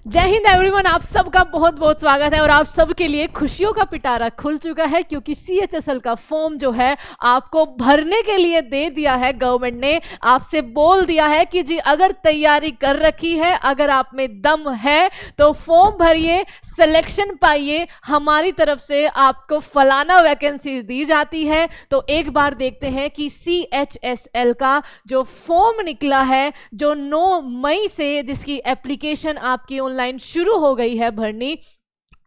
जय हिंद एवरीवन, आप सबका बहुत बहुत स्वागत है और आप सबके लिए खुशियों का पिटारा खुल चुका है क्योंकि CHSL का फॉर्म जो है आपको भरने के लिए दे दिया है। गवर्नमेंट ने आपसे बोल दिया है कि जी अगर तैयारी कर रखी है, अगर आप में दम है तो फॉर्म भरिए, सिलेक्शन पाइए। हमारी तरफ से आपको फलाना वैकेंसी दी जाती है। तो एक बार देखते हैं कि CHSL का जो फॉर्म निकला है, जो 9 मई से जिसकी एप्लीकेशन आपकी ऑनलाइन शुरू हो गई है, भरनी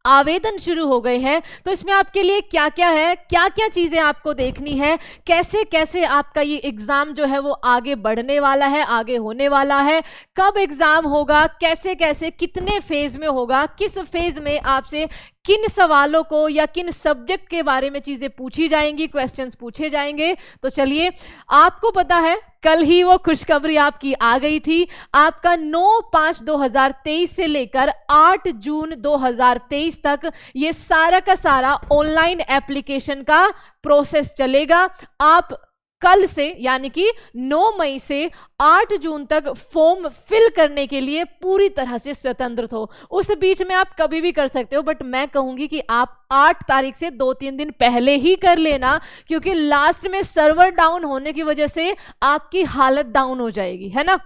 आवेदन शुरू हो गए हैं। तो इसमें आपके लिए क्या क्या है, क्या क्या चीजें आपको देखनी है, कैसे कैसे आपका ये एग्जाम जो है वो आगे बढ़ने वाला है, आगे होने वाला है, कब एग्जाम होगा, कैसे कैसे कितने फेज में होगा, किस फेज में आपसे किन सवालों को या किन सब्जेक्ट के बारे में चीजें पूछी जाएंगी, क्वेश्चंस पूछे जाएंगे। तो चलिए, आपको पता है कल ही वो खुशखबरी आपकी आ गई थी। आपका 9/5/2023 से लेकर 8 जून 2023 तक ये सारा का सारा ऑनलाइन एप्लीकेशन का प्रोसेस चलेगा। आप कल से यानी कि 9 मई से 8 जून तक फॉर्म फिल करने के लिए पूरी तरह से स्वतंत्र हो। उस बीच में आप कभी भी कर सकते हो, बट मैं कहूंगी कि आप 8 तारीख से 2-3 दिन पहले ही कर लेना, क्योंकि लास्ट में सर्वर डाउन होने की वजह से आपकी हालत डाउन हो जाएगी, है ना।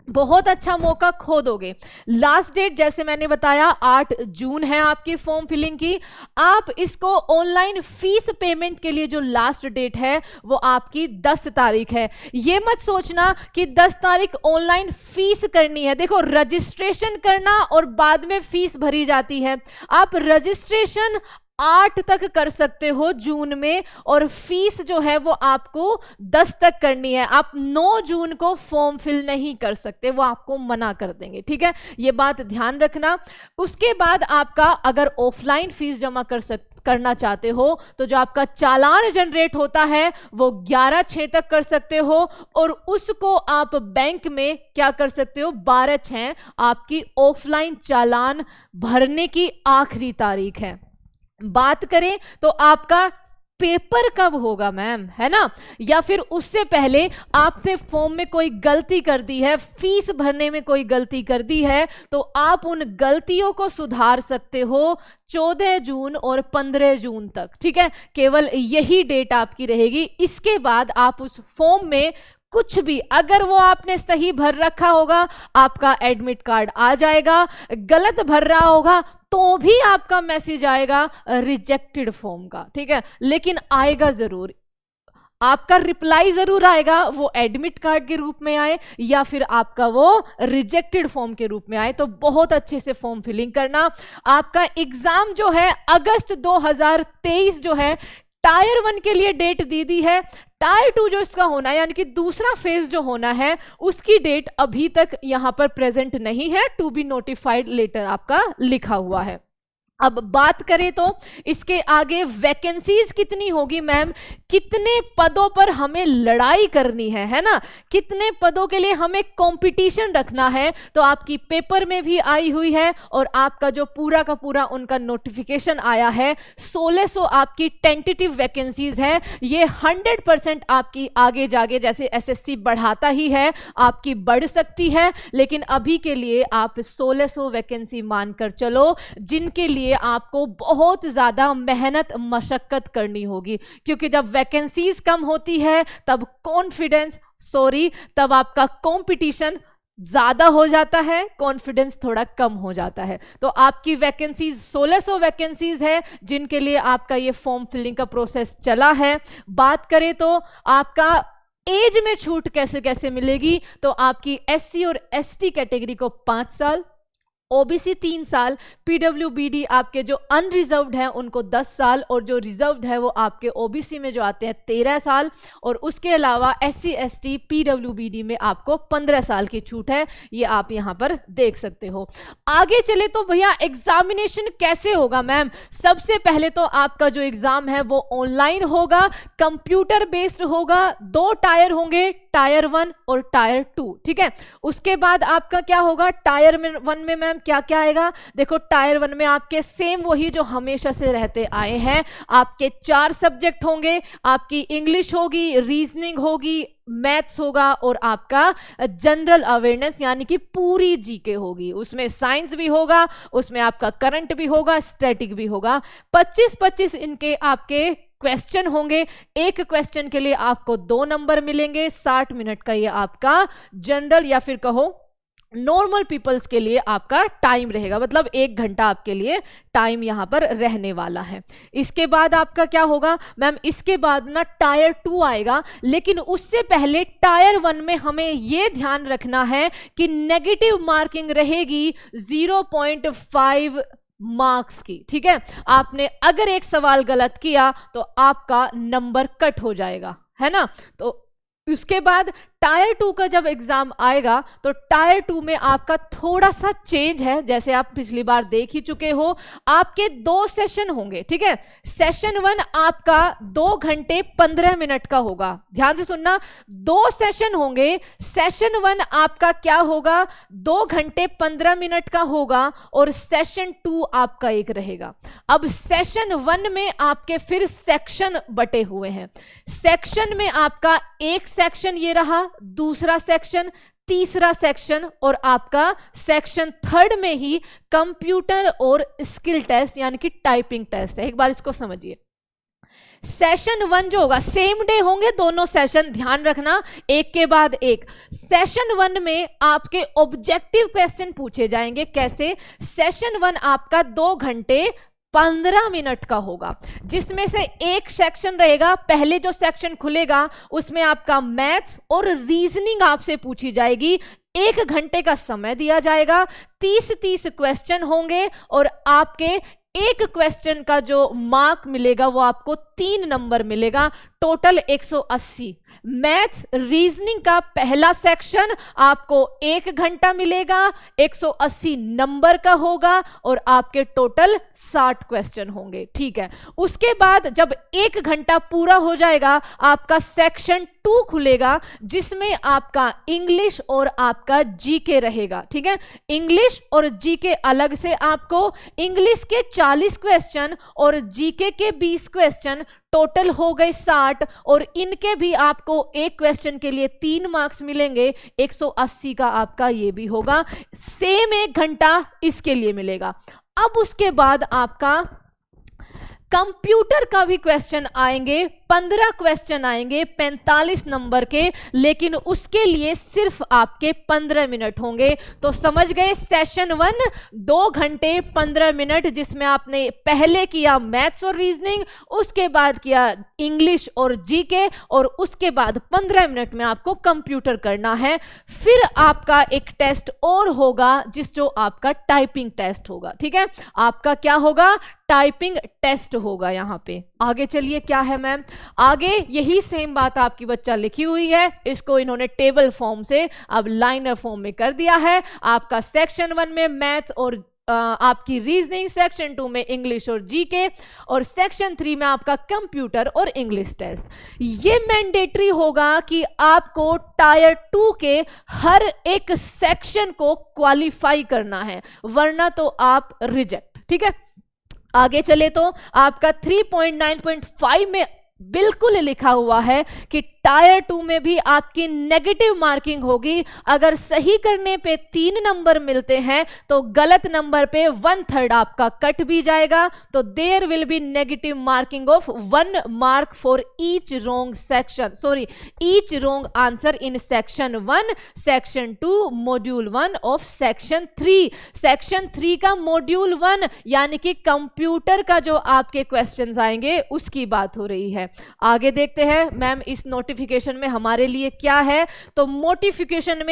बहुत अच्छा मौका खो दोगे। लास्ट डेट जैसे मैंने बताया 8 जून है आपकी फॉर्म फिलिंग की। आप इसको ऑनलाइन फीस पेमेंट के लिए जो लास्ट डेट है वो आपकी 10 तारीख है। ये मत सोचना कि 10 तारीख ऑनलाइन फीस करनी है। देखो, रजिस्ट्रेशन करना और बाद में फीस भरी जाती है। आप रजिस्ट्रेशन 8 तक कर सकते हो जून में, और फीस जो है वो आपको 10 तक करनी है। आप 9 जून को फॉर्म फिल नहीं कर सकते, वो आपको मना कर देंगे, ठीक है, ये बात ध्यान रखना। उसके बाद आपका अगर ऑफलाइन फीस जमा करना चाहते हो तो जो आपका चालान जनरेट होता है वो 11/6 तक कर सकते हो, और उसको आप बैंक में क्या कर सकते हो, 12/6 आपकी ऑफलाइन चालान भरने की आखिरी तारीख है। बात करें तो आपका पेपर कब होगा मैम, है ना, या फिर उससे पहले आपने फॉर्म में कोई गलती कर दी है, फीस भरने में कोई गलती कर दी है, तो आप उन गलतियों को सुधार सकते हो 14 जून और 15 जून तक, ठीक है। केवल यही डेट आपकी रहेगी। इसके बाद आप उस फॉर्म में कुछ भी, अगर वो आपने सही भर रखा होगा आपका एडमिट कार्ड आ जाएगा, गलत भर रहा होगा तो भी आपका मैसेज आएगा रिजेक्टेड फॉर्म का, ठीक है, लेकिन आएगा जरूर। आपका रिप्लाई जरूर आएगा, वो एडमिट कार्ड के रूप में आए या फिर आपका वो रिजेक्टेड फॉर्म के रूप में आए। तो बहुत अच्छे से फॉर्म फिलिंग करना। आपका एग्जाम जो है अगस्त 2023 जो है, टायर 1 के लिए डेट दे दी है। टायर 2 जो इसका होना है, यानी कि दूसरा फेज जो होना है, उसकी डेट अभी तक यहां पर प्रेजेंट नहीं है। टू बी नोटिफाइड लेटर आपका लिखा हुआ है। अब बात करें तो इसके आगे वैकेंसीज कितनी होगी मैम, कितने पदों पर हमें लड़ाई करनी है ना, कितने पदों के लिए हमें कंपटीशन रखना है, तो आपकी पेपर में भी आई हुई है और आपका जो पूरा का पूरा उनका नोटिफिकेशन आया है। 1600 आपकी टेंटेटिव वैकेंसीज है। ये 100% आपकी आगे जाके जैसे SSC बढ़ाता ही है, आपकी बढ़ सकती है, लेकिन अभी के लिए आप 1600 वैकेंसी मानकर चलो, जिनके लिए आपको बहुत ज्यादा मेहनत मशक्कत करनी होगी। क्योंकि जब वैकेंसीज कम होती है तब तब आपका कंपटीशन ज्यादा हो जाता है, कॉन्फिडेंस थोड़ा कम हो जाता है। तो आपकी वैकेंसीज 1600 वैकेंसीज है, जिनके लिए आपका ये फॉर्म फिलिंग का प्रोसेस चला है। बात करें तो आपका एज में छूट कैसे कैसे मिलेगी, तो आपकी SC और ST कैटेगरी को 5 साल, OBC 3 साल, PWBD आपके जो अनरिजर्व्ड हैं उनको 10 साल, और जो रिजर्व्ड है वो आपके OBC में जो आते हैं 13 साल, और उसके अलावा SC ST PWBD में आपको 15 साल की छूट है। ये आप यहां पर देख सकते हो। आगे चले तो भैया एग्जामिनेशन कैसे होगा मैम। सबसे पहले तो आपका जो एग्जाम है वो ऑनलाइन होगा, कंप्यूटर बेस्ड होगा। 2 टायर होंगे, टायर 1 और टायर 2, ठीक है। उसके बाद आपका क्या होगा, टायर 1 में मैम क्या क्या आएगा, देखो टायर 1 में आपके सेम वही जो हमेशा से रहते आए हैं, आपके 4 सब्जेक्ट होंगे, आपकी इंग्लिश होगी, रीजनिंग होगी, मैथ्स होगा और आपका जनरल अवेयरनेस यानी कि पूरी जीके होगी। उसमें साइंस भी होगा, उसमें आपका करंट भी होगा, स्टैटिक भी होगा। 25-25 इनके आपके क्वेश्चन होंगे। एक क्वेश्चन के लिए आपको 2 नंबर मिलेंगे। 60 मिनट का ये आपका जनरल या फिर कहो नॉर्मल पीपल्स के लिए आपका टाइम रहेगा, मतलब 1 घंटा आपके लिए टाइम यहां पर रहने वाला है। इसके बाद आपका क्या होगा मैम, इसके बाद ना टायर 2 आएगा, लेकिन उससे पहले टायर 1 में हमें यह ध्यान रखना है कि नेगेटिव मार्किंग रहेगी 0.5 मार्क्स की, ठीक है। आपने अगर एक सवाल गलत किया तो आपका नंबर कट हो जाएगा, है ना। तो उसके बाद टायर 2 का जब एग्जाम आएगा तो टायर 2 में आपका थोड़ा सा चेंज है, जैसे आप पिछली बार देख ही चुके हो। आपके 2 सेशन होंगे, ठीक है। सेशन 1 आपका 2 घंटे 15 मिनट का होगा, ध्यान से सुनना, 2 सेशन होंगे। सेशन 1 आपका क्या होगा, 2 घंटे 15 मिनट का होगा और सेशन 2 आपका एक रहेगा। अब सेशन 1 में आपके फिर सेक्शन बटे हुए हैं। सेक्शन में आपका एक सेक्शन ये रहा, दूसरा सेक्शन, तीसरा सेक्शन और आपका सेक्शन 3 में ही कंप्यूटर और स्किल टेस्ट यानी कि टाइपिंग टेस्ट है। एक बार इसको समझिए। सेशन 1 जो होगा, सेम डे होंगे दोनों सेशन, ध्यान रखना, एक के बाद एक। सेशन 1 में आपके ऑब्जेक्टिव क्वेश्चन पूछे जाएंगे। कैसे, सेशन 1 आपका 2 घंटे 15 मिनट का होगा, जिसमें से एक सेक्शन रहेगा, पहले जो सेक्शन खुलेगा उसमें आपका मैथ्स और रीजनिंग आपसे पूछी जाएगी। 1 घंटे का समय दिया जाएगा, 30-30 क्वेश्चन होंगे और आपके एक क्वेश्चन का जो मार्क मिलेगा वो आपको 3 नंबर मिलेगा, टोटल 180। मैथ्स रीजनिंग का पहला सेक्शन आपको 1 घंटा मिलेगा, 180 नंबर का होगा और आपके टोटल 60 क्वेश्चन होंगे, ठीक है। उसके बाद जब 1 घंटा पूरा हो जाएगा आपका सेक्शन 2 खुलेगा, जिसमें आपका इंग्लिश और आपका जीके रहेगा, ठीक है। इंग्लिश और जीके अलग से, आपको इंग्लिश के 40 क्वेश्चन और जीके के 20 क्वेश्चन, टोटल हो गए 60 और इनके भी आपको एक क्वेश्चन के लिए 3 मार्क्स मिलेंगे। 180 का आपका ये भी होगा, सेम 1 घंटा इसके लिए मिलेगा। अब उसके बाद आपका कंप्यूटर का भी क्वेश्चन आएंगे, 15 क्वेश्चन आएंगे 45 नंबर के, लेकिन उसके लिए सिर्फ आपके 15 मिनट होंगे। तो समझ गए, सेशन 1 2 घंटे 15 मिनट, जिसमें आपने पहले किया मैथ्स और रीजनिंग, उसके बाद किया इंग्लिश और जीके और उसके बाद 15 मिनट में आपको कंप्यूटर करना है। फिर आपका एक टेस्ट और होगा जो आपका टाइपिंग टेस्ट होगा, ठीक है। आपका क्या होगा, टाइपिंग टेस्ट होगा। यहां पे आगे चलिए, क्या है मैम, आगे यही सेम बात आपकी बच्चा लिखी हुई है, इसको इन्होंने टेबल फॉर्म से अब लाइनर फॉर्म में कर दिया है। आपका सेक्शन 1 में मैथ्स और आपकी रीजनिंग, सेक्शन 2 में इंग्लिश और जीके और सेक्शन 3 में आपका कंप्यूटर और इंग्लिश टेस्ट। ये मैंडेटरी होगा कि आपको टायर 2 के हर एक सेक्शन को क्वालिफाई करना है, वरना तो आप रिजेक्ट, ठीक है। आगे चले तो आपका 3.9.5 में बिल्कुल लिखा हुआ है कि टायर 2 में भी आपकी नेगेटिव मार्किंग होगी। अगर सही करने पे 3 नंबर मिलते हैं तो गलत नंबर पे 1/3 आपका कट भी जाएगा। तो there will be negative marking of 1 mark for each wrong section, sorry each wrong answer in section 1, section 2, module 1 of section 3। Section 3 का मॉड्यूल 1 यानी कि कंप्यूटर का जो आपके क्वेश्चंस आएंगे उसकी बात हो रही है। आगे देखते हैं मैम इस नोटिफिकेशन में हमारे लिए क्या है। तो नोटिफिकेशन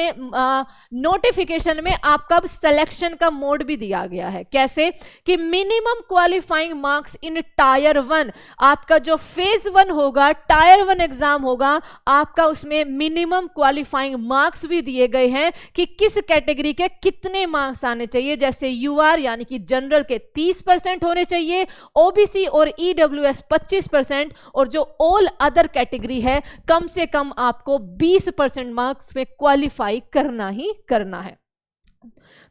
में आपका सिलेक्शन का मोड भी दिया गया है। कैसे कि minimum qualifying marks in tyre 1, आपका जो फेज 1 होगा, टायर 1 एग्जाम होगा, आपका उसमें मिनिमम क्वालिफाइंग मार्क्स भी दिए गए हैं कि किस कैटेगरी के कितने मार्क्स आने चाहिए। जैसे यूआर यानी कि जनरल के 30% होने चाहिए, ओबीसी और ईडब्ल्यूएस 25% और जो ऑल अदर कैटेगरी है कम से कम आपको 20% मार्क्स में क्वालिफाई करना ही करना है।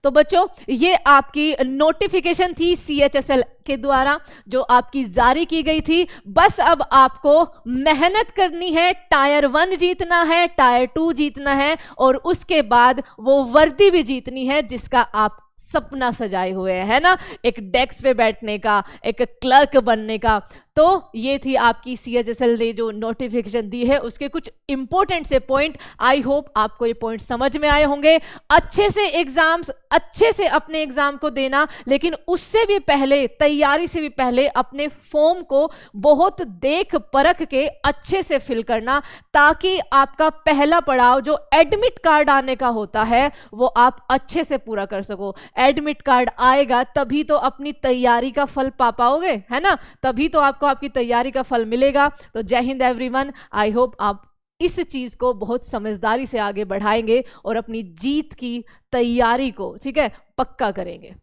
तो बच्चों ये आपकी नोटिफिकेशन थी CHSL के द्वारा जो आपकी जारी की गई थी। बस अब आपको मेहनत करनी है, टायर 1 जीतना है, टायर 2 जीतना है और उसके बाद वो वर्दी भी जीतनी है जिसका आप सपना सजाए हुए है ना, एक डेस्क पे बैठने का, एक क्लर्क बनने का। तो ये थी आपकी CHSL ने जो नोटिफिकेशन दी है उसके कुछ इंपॉर्टेंट से पॉइंट। आई होप आपको ये पॉइंट समझ में आए होंगे। अच्छे से एग्जाम्स, अच्छे से अपने एग्जाम को देना, लेकिन उससे भी पहले, तैयारी से भी पहले अपने फॉर्म को बहुत देख परख के अच्छे से फिल करना, ताकि आपका पहला पड़ाव जो एडमिट कार्ड आने का होता है वो आप अच्छे से पूरा कर सको। एडमिट कार्ड आएगा तभी तो अपनी तैयारी का फल पा पाओगे, है ना, तभी तो आपको आपकी तैयारी का फल मिलेगा। तो जय हिंद एवरीवन। आई होप आप इस चीज को बहुत समझदारी से आगे बढ़ाएंगे और अपनी जीत की तैयारी को, ठीक है, पक्का करेंगे।